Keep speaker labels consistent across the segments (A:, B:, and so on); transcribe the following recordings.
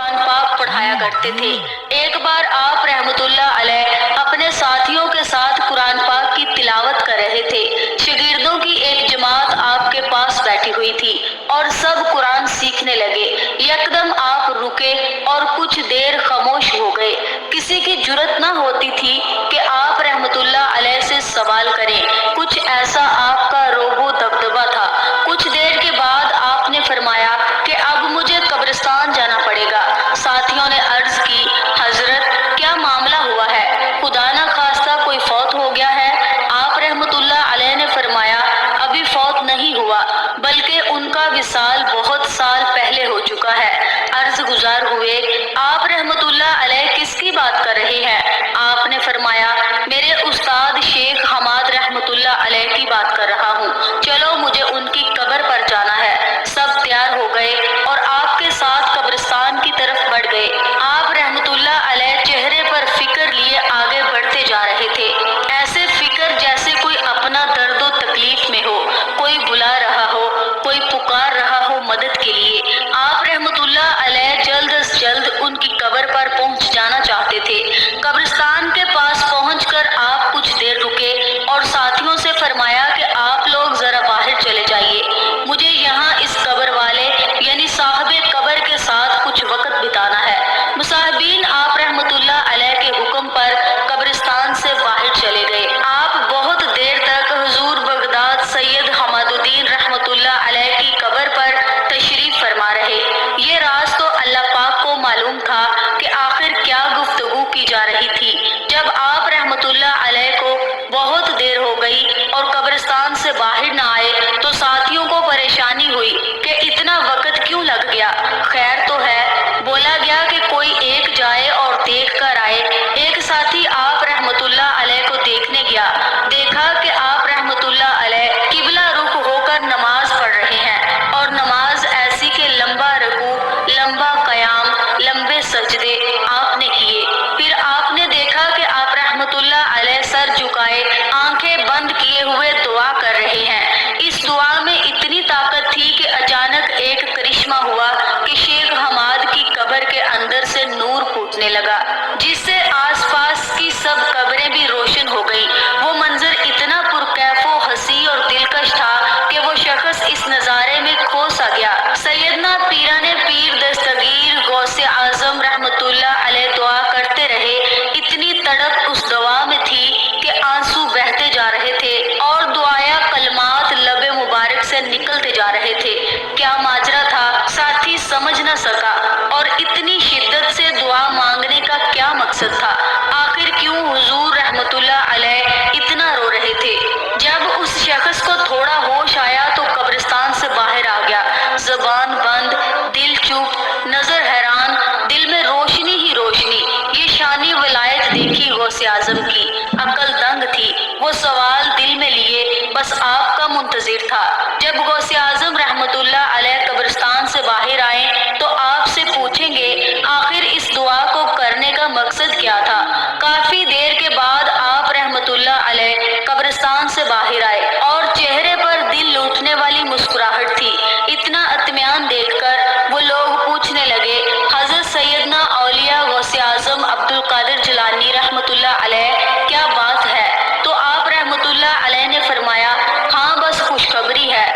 A: कुरान पाक पढ़ाया करते थे। एक बार आप रहमतुल्लाह अलैह अपने साथियों के साथ कुरान पाक की तिलावत कर रहे थे। शागिर्दों की एक जमात आपके पास बैठी हुई थी और सब कुरान सीखने लगे। यकदम आप रुके और कुछ देर खामोश हो गए। किसी की जुर्रत न होती थी कि आप रहमतुल्लाह अलैह से सवाल करें। कुछ ऐसा आपका रोबो दबदबा था। कुछ देर के बाद आपने फरमाया कि अब मुझे कब्रिस्तान जाना पड़ेगा। साथियों ने अर्ज की, हजरत क्या मामला हुआ है? खुदा न खास्ता कोई फौत हो गया है? आप रहमतुल्लाह अलैह ने फरमाया, अभी फौत नहीं हुआ, बल्कि उनका विसाल बहुत साल पहले हो चुका है। अर्ज गुजार हुए, आप रहमतुल्लाह अलैह किसकी बात कर रहे हैं? आपने फरमाया, मेरे उस्ताद शेख हमाद रहमतुल्लाह अलैह की बात कर रहा हूँ। चलो मुझे उनकी कब्र पर जाना है। सब तैयार हो गए और आपके साथ कब्रिस्तान की तरफ बढ़ गए। आप रहमतुल्लाह अलैह चेहरे पर फिक्र लिए आगे बढ़ते जा रहे थे। ऐसे फिक्र जैसे कोई अपना दर्द और तकलीफ में हो, कोई बुला रहा हो, कोई पुकार रहा हो मदद के लिए। आप रहमतुल्लाह अलैह जल्द से जल्द उनकी कब्र पर पहुंच जाना चाहते थे। कब्रिस्तान के पास पहुंचकर आप कुछ देर रुके और साथियों से फरमाया कि आप लोग जरा बाहर चले जाइए, मुझे यहाँ इस कब्र वाले यानी साहिबे कब्र के साथ कुछ वक्त बिताना है। मुसाहिबीन आप रहमतुल्लाह अलैह के हुक्म पर कब्रिस्तान से बाहर चले गए। आप बहुत देर तक हुजूर बगदाद सैयद हमादुद्दीन रहमतुल्लाह अलैह की कब्र पर तशरीफ फरमा रहे। ये राज तो अल्लाह पाक को मालूम था कि आखिर क्या गुफ्तगू की जा रही थी। जब आप रहमतुल्लाह अलैह को बहुत देर हो गई और कब्रिस्तान से बाहर न आए तो साथियों को परेशानी हुई कि इतना वक्त क्यों लग गया। खैर तो है, बोला गया कि कोई एक जाए और देख कर आए। एक साथी आप रहमतुल्लाह अलैह को देखने गया। देखा कि आप रहमतुल्लाह अलैह किबला रुख होकर नमाज पढ़ रहे हैं और नमाज ऐसी के लंबा रुकू, लंबा कयाम, लंबे सजदे आपने किए। फिर आपने देखा कि आप रहमतुल्लाह अलैह सर झुकाए, आंखें बंद किए हुए दुआ कर रहे हैं। इस दुआ में इतनी ताकत थी कि अचानक एक करिश्मा हुआ कि शेख हमाद की कब्र के अंदर से नूर फूटने लगा, जिससे आसपास की सब कब्रें भी रोशन हो गई। वो मंजर इतना पुरकैफो हंसी और दिलकश था कि वो शख्स इस नज़ारे में खो सा गया। सैयदना पीराने पीर दस्तगीर गौसे आजम रहमतुल्लाह अलैह दुआ करते रहे। इतनी तड़प उस दुआ में थी कि आंसू बहते जा रहे थे और दुआया कलमात लबे मुबारक से निकलते जा रहे थे। क्या माजरा था, साथी समझ न सका। और इतनी शिद्दत से दुआ मांगने का क्या मकसद था? आखिर क्यों हुजूर रहमतुल्लाह अलैह इतना रो रहे थे? जब उस शख्स को थोड़ा होश आया तो कब्रिस्तान से बाहर आ गया। जबान बंद, दिल चुप, नजर हैरान, दिल में रोशनी ही रोशनी। ये शानी विलायत देखी गौसे आजम की, अकल दंग थी। वो सवाल दिल में लिए बस आपका मुंतजिर था। जब गौसे आजम रहमतुल्लाह अलैह कब्रिस्तान से बाहर आए तो आपसे पूछेंगे आखिर इस दुआ को करने का मकसद क्या था। काफी देर के बाद आप रहमतुल्लाह अलैह कब्रिस्तान से बाहर आए और चेहरे पर दिल लूटने वाली मुस्कुराहट थी। इतना इत्मीनान देखकर वो लोग पूछने लगे, हजरत सैयदना औलिया गौसे आजम अब्दुल कादिर जिलानी रहमतुल्लाह अलैह क्या बात है? तो आप रहमतुल्लाह अलैह ने फरमाया, हाँ बस खुशखबरी है,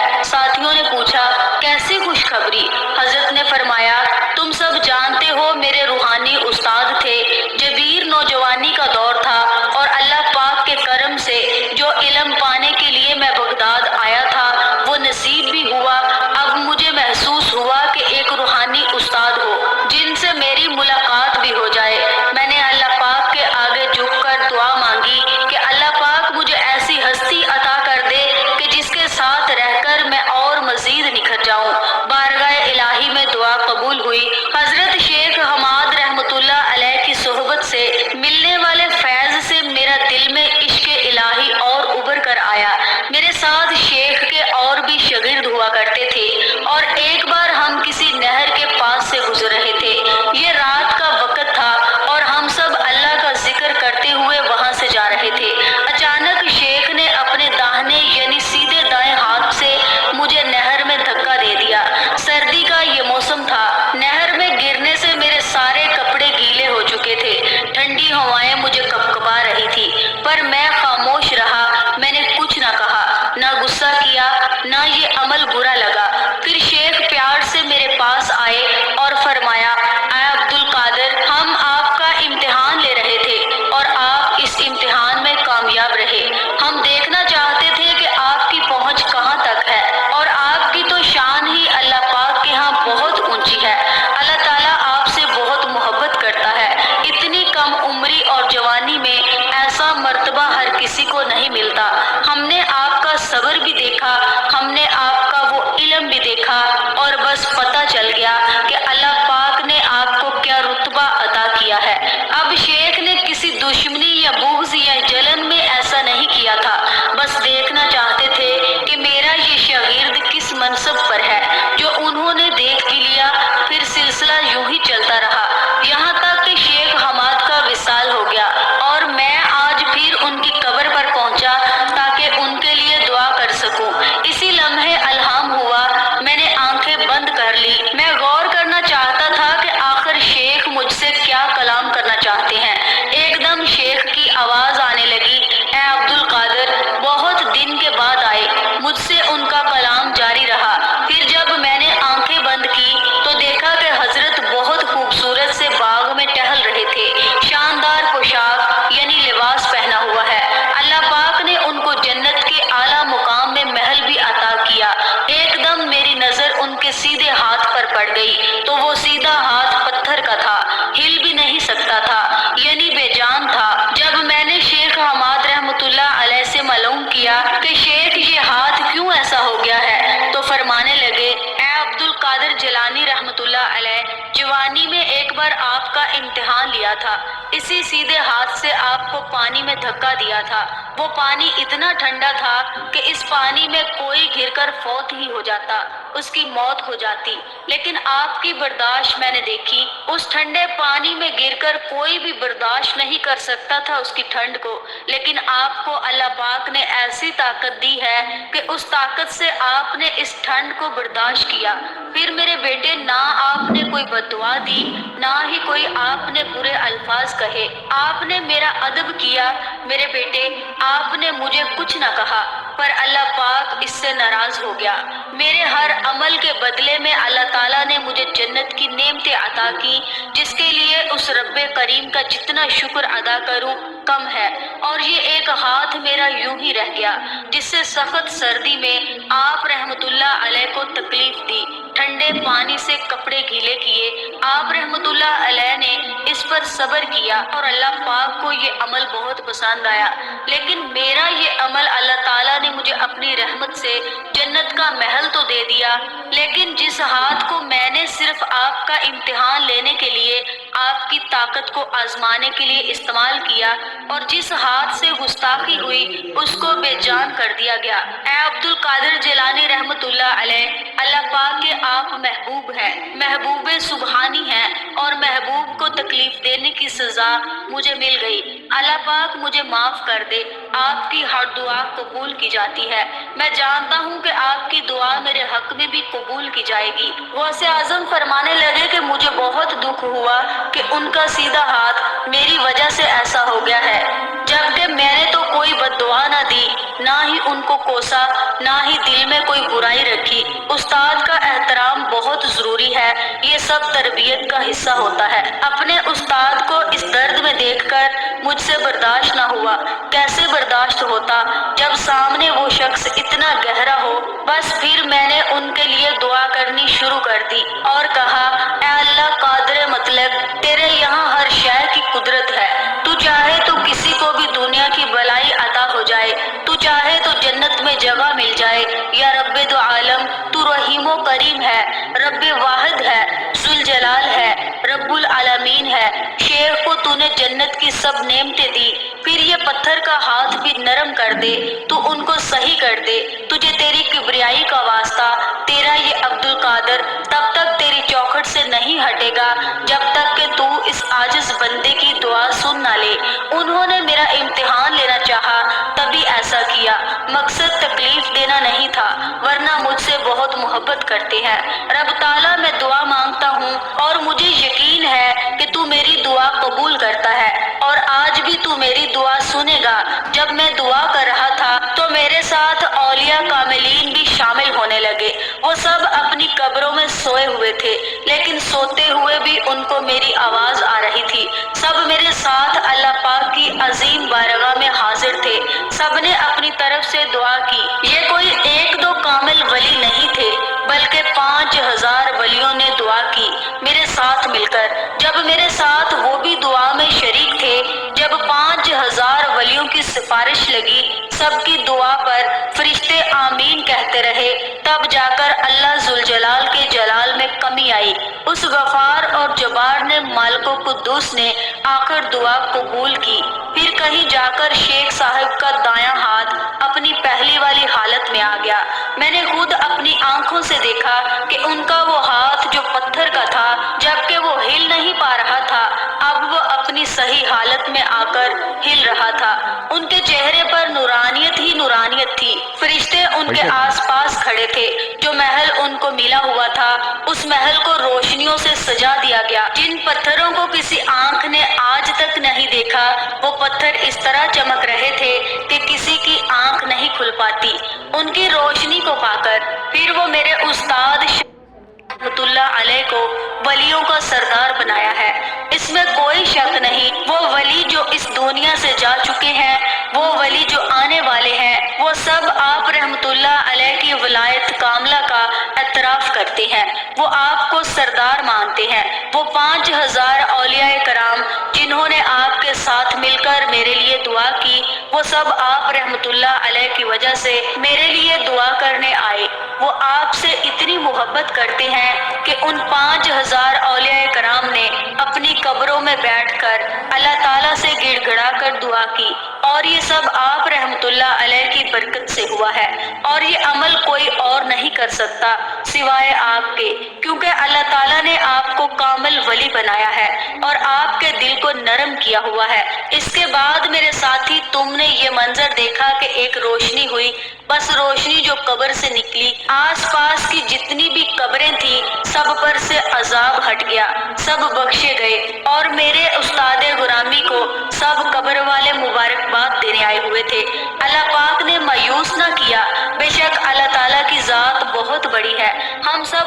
A: امتحان لیا تھا۔ اسی سیدھے ہاتھ سے آپ کو پانی میں دھکا دیا تھا۔ وہ پانی اتنا ٹھنڈا تھا کہ اس پانی میں کوئی گر کر فوت ہی ہو جاتا، اس کی موت ہو جاتی، لیکن آپ کی برداشت میں نے دیکھی۔ اس ٹھنڈے پانی میں گر کر کوئی بھی برداشت نہیں کر سکتا تھا اس کی ٹھنڈ کو، لیکن آپ کو اللہ پاک نے ایسی طاقت دی ہے کہ اس طاقت سے آپ نے اس ٹھنڈ کو برداشت کیا۔ پھر میرے بیٹے، نہ آپ نے کوئی بد دعا دی، نہ ہی کوئی آپ نے برے الفاظ کہے۔ آپ نے میرا ادب کیا میرے بیٹے، آپ نے مجھے کچھ نہ کہا، پر اللہ پاک اس سے ناراض ہو گیا۔ میرے ہر عمل کے بدلے میں اللہ تعالیٰ نے مجھے جنت کی نعمتیں عطا کی، جس کے لیے اس رب کریم کا جتنا شکر ادا کروں کم ہے۔ اور یہ ایک ہاتھ میرا یوں ہی رہ گیا، جس سے سخت سردی میں آپ رحمت اللہ علیہ کو تکلیف دی، ٹھنڈے پانی سے کپڑے گیلے کیے۔ آپ رحمت اللہ علیہ نے اس پر صبر کیا اور اللہ پاک کو یہ عمل بہت پسند آیا، لیکن میرا یہ عمل اللہ تعالیٰ نے مجھے اپنی رحمت سے جنت کا محل تو دے دیا، لیکن جس ہاتھ کو میں نے صرف آپ کا امتحان لینے کے لیے، آپ کی طاقت کو آزمانے کے لیے استعمال کیا، اور جس ہاتھ سے گستاخی ہوئی اس کو بے جان کر دیا گیا۔ اے عبد القادر جیلانی رحمت اللہ علیہ، اللہ پاک کے آپ محبوب ہیں، محبوب سبحانی ہیں، اور محبوب کو تکلیف دینے کی سزا مجھے مل گئی۔ اللہ پاک مجھے معاف کر دے، آپ کی ہر دعا قبول کی جاتی ہے۔ میں جانتا ہوں کہ آپ کی دعا میرے حق میں بھی قبول کی جائے گی۔ غوث اعظم فرمانے لگے کہ مجھے بہت دکھ ہوا کہ ان کا سیدھا ہاتھ میری وجہ سے ایسا ہو گیا ہے، جبکہ میں نے تو کوئی بد دعا نہ دی، نہ ہی ان کو کوسا، نہ ہی دل میں کوئی برائی رکھی۔ استاد کا احترام بہت ضروری ہے، یہ سب تربیت کا حصہ ہوتا ہے۔ اپنے استاد کو اس درد میں دیکھ کر مجھ سے برداشت نہ ہوا۔ کیسے برداشت ہوتا جب سامنے وہ شخص اتنا گہرا ہو؟ بس پھر میں نے ان کے لیے دعا کرنی شروع کر دی اور کہا، اے اللہ قادر مطلق، تیرے یہاں ہر شے کی قدرت ہے، تو چاہے تو کسی کو بھی دنیا کی بلائی عطا ہو جائے، تو چاہے تو جنت میں جگہ مل جائے۔ یا رب دو عالم، تو رحیم و کریم ہے، رب واحد ہے، ذوالجلال ہے، رب العالمین ہے۔ شیخ کو تو نے جنت کی سب نعمتیں دی، پھر یہ پتھر کا ہاتھ بھی نرم کر دے، تو ان کو صحیح کر دے۔ تجھے تیری کبریائی کا واسطہ، تیرا یہ عبد القادر تب تک تیری چوکھٹ سے نہیں ہٹے گا جب تک کہ تو اس عاجز بندے کی دعا سن نہ لے۔ انہوں نے میرا امتحان لینا چاہا تبھی ایسا کیا، مقصد تکلیف دینا نہیں تھا، ورنہ مجھ سے بہت محبت کرتے ہیں۔ رب تعالیٰ میں دعا مانگتا ہوں اور مجھے یقین ہے کہ تو میری دعا قبول کرتا ہے، اور آج بھی تو میری دعا سنے گا۔ جب میں دعا کر رہا تھا تو میرے ساتھ اولیاء کاملین بھی شامل ہونے لگے۔ وہ سب اپنی قبروں میں سوئے ہوئے تھے، لیکن سوتے ہوئے بھی ان کو میری آواز آ رہی تھی۔ سب میرے ساتھ اللہ پاک کی عظیم بارگاہ میں حاضر تھے، سب نے اپنی طرف سے دعا کی۔ یہ کوئی ایک دو کامل ولی نہیں تھے، بلکہ 5000 ولیوں نے دعا کی میرے ساتھ مل کر۔ جب میرے ساتھ وہ بھی دعا میں شریک تھے، جب 5000 ولیوں کی سفارش لگی، سب کی دعا پر فرشتے آمین کہتے رہے، تب جا کر اللہ ذوالجلال کے جلال میں کمی آئی۔ اس غفار اور جبار نے مالک و قدوس نے آخر دعا قبول کی۔ پھر کہیں جا کر شیخ صاحب کا دایاں ہاتھ اپنی پہلی والی حالت میں آ گیا۔ میں نے خود اپنی آنکھوں سے دیکھا کہ ان کا وہ ہاتھ جو پتھر کا تھا، جبکہ وہ ہل نہیں پا رہا تھا، اب وہ اپنی صحیح حالت میں آ کر ہل رہا تھا۔ ان کے چہرے پر نورانیت ہی نورانیت تھی۔ فرشتے ان کے آس پاس کھڑے تھے۔ جو محل ان کو ملا ہوا تھا، اس محل کو روشنیوں سے سجا دیا گیا۔ جن پتھروں کو کسی آنکھ نے آج تک نہیں دیکھا، وہ پتھر اس طرح چمک رہے تھے کہ کسی کی آنکھ نہیں کھل پاتی ان کی روشنی کو پا کر۔ پھر وہ میرے استاد رحمت اللہ علیہ کو ولیوں کا سردار بنایا ہے، اس میں کوئی شک نہیں۔ وہ ولی جو اس دنیا سے جا چکے ہیں، وہ ولی جو آنے والے ہیں، وہ سب آپ رحمت اللہ علیہ کی ولایت کاملہ کا اعتراف کرتے ہیں، وہ آپ کو سردار مانتے ہیں۔ وہ 5000 اولیاء کرام जिन्होंने आप के साथ मिलकर मेरे लिए दुआ की, वो सब आप रहमतुल्लाह अलैह की वजह से मेरे लिए दुआ करने आए। वो आपसे इतनी मोहब्बत करते हैं कि उन 5000 औलिया कराम ने अपनी कब्रों में बैठकर अल्लाह ताला से गिड़गिड़ा कर दुआ की, और ये सब आप रहमतुल्लाह अलैह की बरकत से हुआ है। और ये अमल कोई और नहीं कर सकता सिवाय आपके, क्योंकि अल्लाह ताला ने आपको कामिल वली बनाया है और आपके दिल को नरम किया हुआ है। इसके बाद मेरे साथी, तुमने ये मंजर देखा कि एक रोशनी हुई, बस रोशनी जो कब्र से निकली, आस पास की जितनी भी कब्रें थी सब पर से अजाब हट गया, सब बख्शे गए, और मेरे उस्ताद गुरामी को सब कब्र वाले मुबारकबाद देने आए हुए थे। अल्लाह पाक ने मायूस ना किया। बेशक अल्लाह ताला की जात बहुत बड़ी है। हम सब